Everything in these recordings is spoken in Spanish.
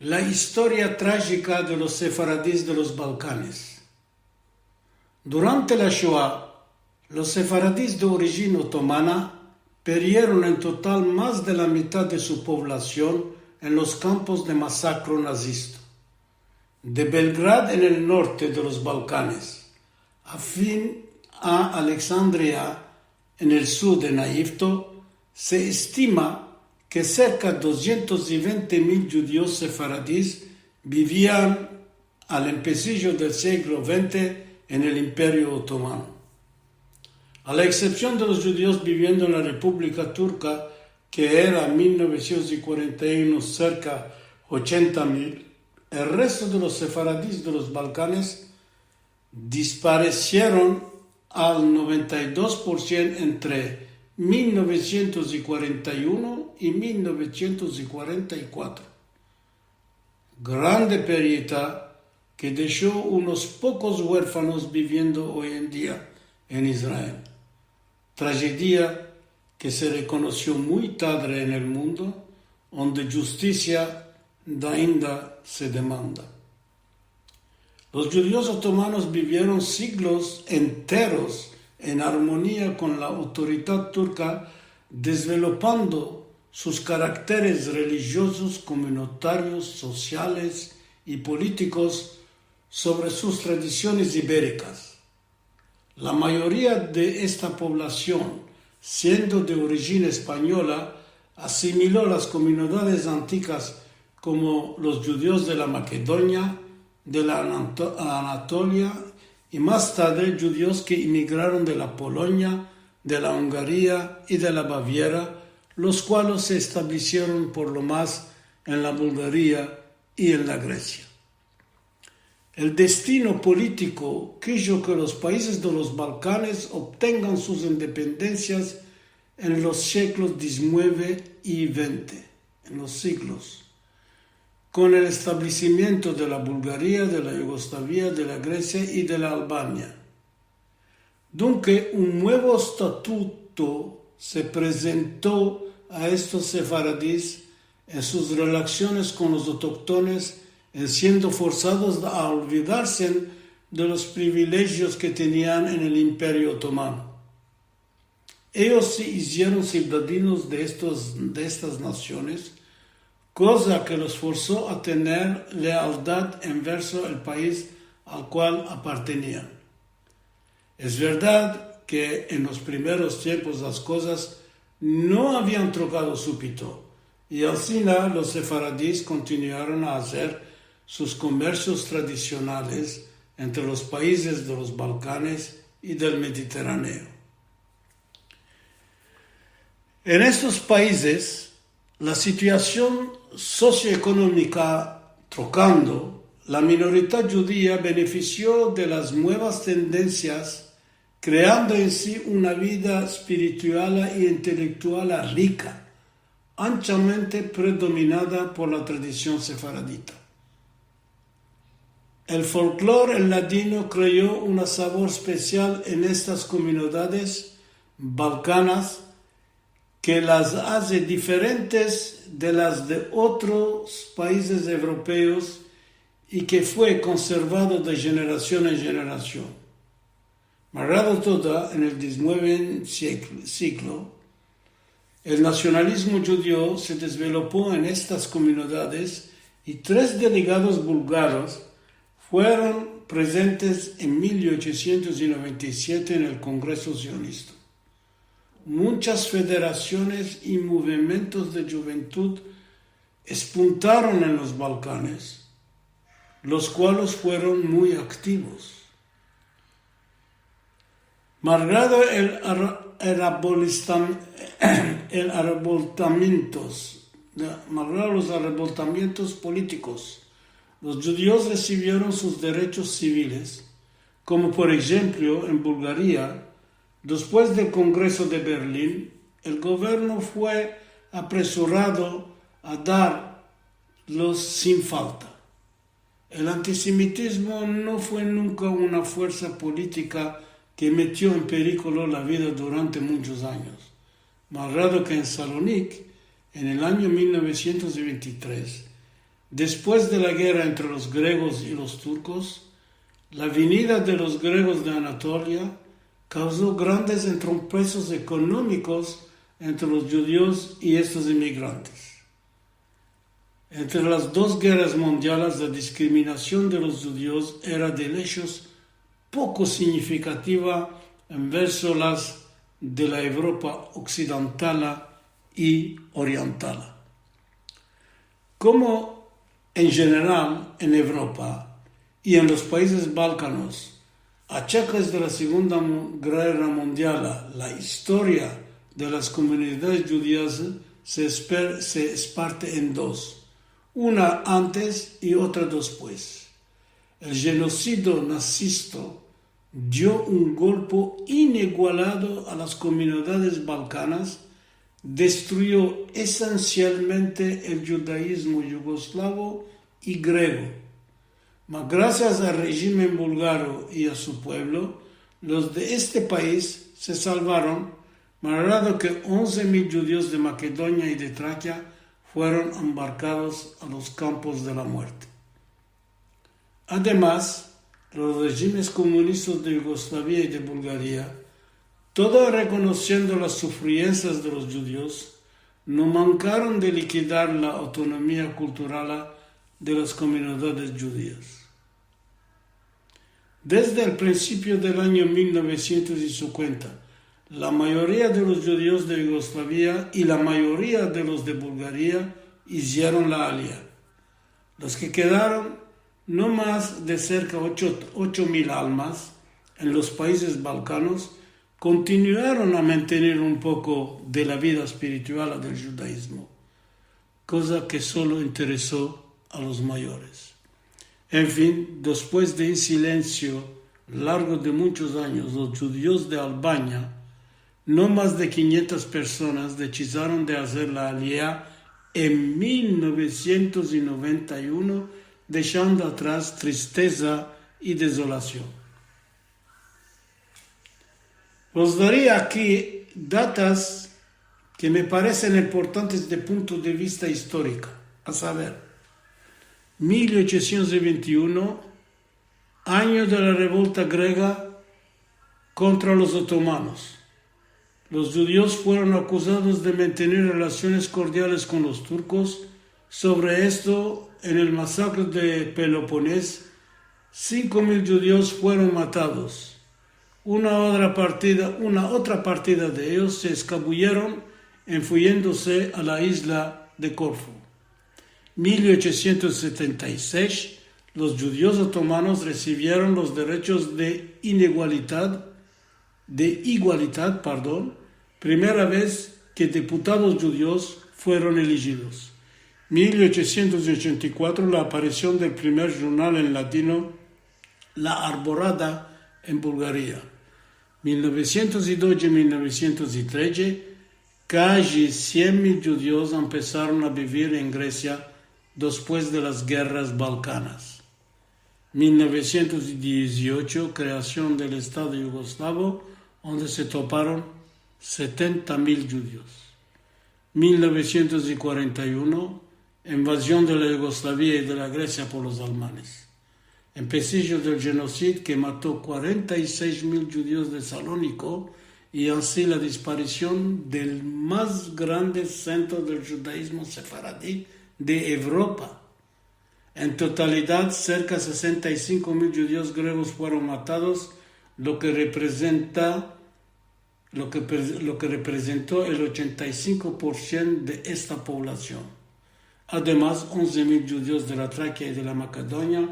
La historia trágica de los sefaradíes de los Balcanes. Durante la Shoah, los sefaradíes de origen otomana perdieron en total más de la mitad de su población en los campos de masacre nazista. De Belgrado en el norte de los Balcanes a Alejandría en el sur de Egipto, se estima que cerca de 220.000 judíos sefaradíes vivían al empecillo del siglo XX en el Imperio Otomano. A la excepción de los judíos viviendo en la República Turca, que era en 1941 cerca de 80.000, el resto de los sefaradíes de los Balcanes desaparecieron al 92% entre 1941 y 1944. Grande pérdida que dejó unos pocos huérfanos viviendo hoy en día en Israel. Tragedia que se reconoció muy tarde en el mundo, donde justicia ainda se demanda. Los judíos otomanos vivieron siglos enteros en armonía con la autoridad turca, desarrollando sus caracteres religiosos, comunitarios, sociales y políticos sobre sus tradiciones ibéricas. La mayoría de esta población, siendo de origen española, asimiló las comunidades antiguas como los judíos de la Macedonia, de la Anatolia y más tarde judíos que emigraron de la Polonia, de la Hungría y de la Baviera, los cuales se establecieron por lo más en la Bulgaria y en la Grecia. El destino político quiso que los países de los Balcanes obtengan sus independencias en los siglos XIX y XX, en los siglos, con el establecimiento de la Bulgaria, de la Yugoslavia, de la Grecia y de la Albania. Dunque, un nuevo estatuto se presentó a estos sefaradíes en sus relaciones con los autóctonos, siendo forzados a olvidarse de los privilegios que tenían en el Imperio Otomano. Ellos se hicieron ciudadanos de estas naciones, cosa que los forzó a tener lealtad en verso al país al cual apartenían. Es verdad que en los primeros tiempos las cosas no habían trocado súbito, y al final los sefaradíes continuaron a hacer sus comercios tradicionales entre los países de los Balcanes y del Mediterráneo. En estos países, la situación socioeconómica trocando, la minoría judía benefició de las nuevas tendencias, creando en sí una vida espiritual e intelectual rica, anchamente predominada por la tradición sefaradita. El folclore ladino creó un sabor especial en estas comunidades balcanas que las hace diferentes de las de otros países europeos y que fue conservado de generación en generación. Malgrado todo, en el XIX siglo, el nacionalismo judío se desarrolló en estas comunidades y 3 delegados búlgaros fueron presentes en 1897 en el Congreso Sionista. Muchas federaciones y movimientos de juventud espuntaron en los Balcanes, los cuales fueron muy activos. Malgrado los arrebatamientos políticos, los judíos recibieron sus derechos civiles, como por ejemplo en Bulgaria. Después del Congreso de Berlín, el gobierno fue apresurado a darlos sin falta. El antisemitismo no fue nunca una fuerza política que metió en peligro la vida durante muchos años. Malgrado que en Salónica, en el año 1923, Después de la guerra entre los griegos y los turcos, la venida de los griegos de Anatolia causó grandes entrompezos económicos entre los judíos y estos inmigrantes. Entre las dos guerras mundiales, la discriminación de los judíos era de hechos poco significativa verso las de la Europa occidental y oriental. Como en general en Europa y en los países balcanos, a chacas de la Segunda Guerra Mundial, la historia de las comunidades judías se parte en dos, una antes y otra después. El genocidio nazista dio un golpe inigualado a las comunidades balcanas, destruyó esencialmente el judaísmo yugoslavo y griego. Mas gracias al régimen búlgaro y a su pueblo, los de este país se salvaron, dado que 11.000 judíos de Macedonia y de Tracia fueron embarcados a los campos de la muerte. Además, los regímenes comunistas de Yugoslavia y de Bulgaria, todo reconociendo las sufriencias de los judíos, no mancaron de liquidar la autonomía cultural de las comunidades judías. Desde el principio del año 1950, la mayoría de los judíos de Yugoslavia y la mayoría de los de Bulgaria hicieron la alía. Los que quedaron, no más de cerca de 8.000 almas en los países balcanos, continuaron a mantener un poco de la vida espiritual del judaísmo, cosa que solo interesó a los mayores. En fin, después de un silencio largo de muchos años, los judíos de Albania, no más de 500 personas, decidieron de hacer la aliyá en 1991, dejando atrás tristeza y desolación. Os daré aquí datas que me parecen importantes desde el punto de vista histórico, a saber, 1821, año de la revolta griega contra los otomanos. Los judíos fueron acusados de mantener relaciones cordiales con los turcos. Sobre esto, en el masacre de Peloponés, 5.000 judíos fueron matados. Una otra partida de ellos se escabulleron enfuyéndose a la isla de Corfú. 1876, los judíos otomanos recibieron los derechos de igualdad, primera vez que diputados judíos fueron elegidos. 1884, la aparición del primer jornal en latino, La Arborada, en Bulgaria. 1912 y 1913, casi 100.000 judíos empezaron a vivir en Grecia después de las guerras balcanas. 1918, creación del Estado yugoslavo, donde se toparon 70.000 judíos. 1941, invasión de la Yugoslavia y de la Grecia por los alemanes. Empecillo del genocidio que mató 46.000 judíos de Salónico y así la desaparición del más grande centro del judaísmo sefaradí de Europa. En totalidad, cerca de 65.000 judíos griegos fueron matados, lo que representó el 85% de esta población. Además, 11.000 judíos de la Tracia y de la Macedonia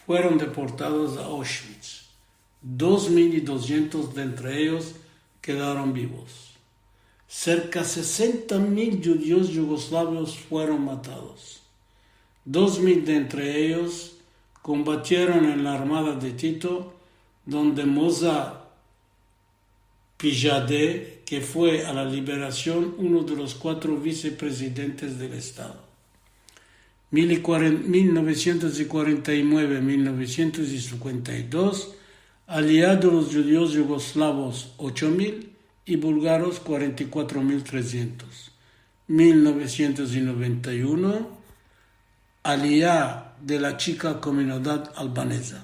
fueron deportados a Auschwitz. 2.200 de entre ellos quedaron vivos. Cerca de 60.000 judíos yugoslavos fueron matados. 2.000 de entre ellos combatieron en la armada de Tito, donde Moza Pijade, que fue a la liberación uno de los 4 vicepresidentes del Estado. 1949-1952, aliados los judíos yugoslavos 8.000 y búlgaros 44.300. 1991, aliyah de la chica comunidad albanesa.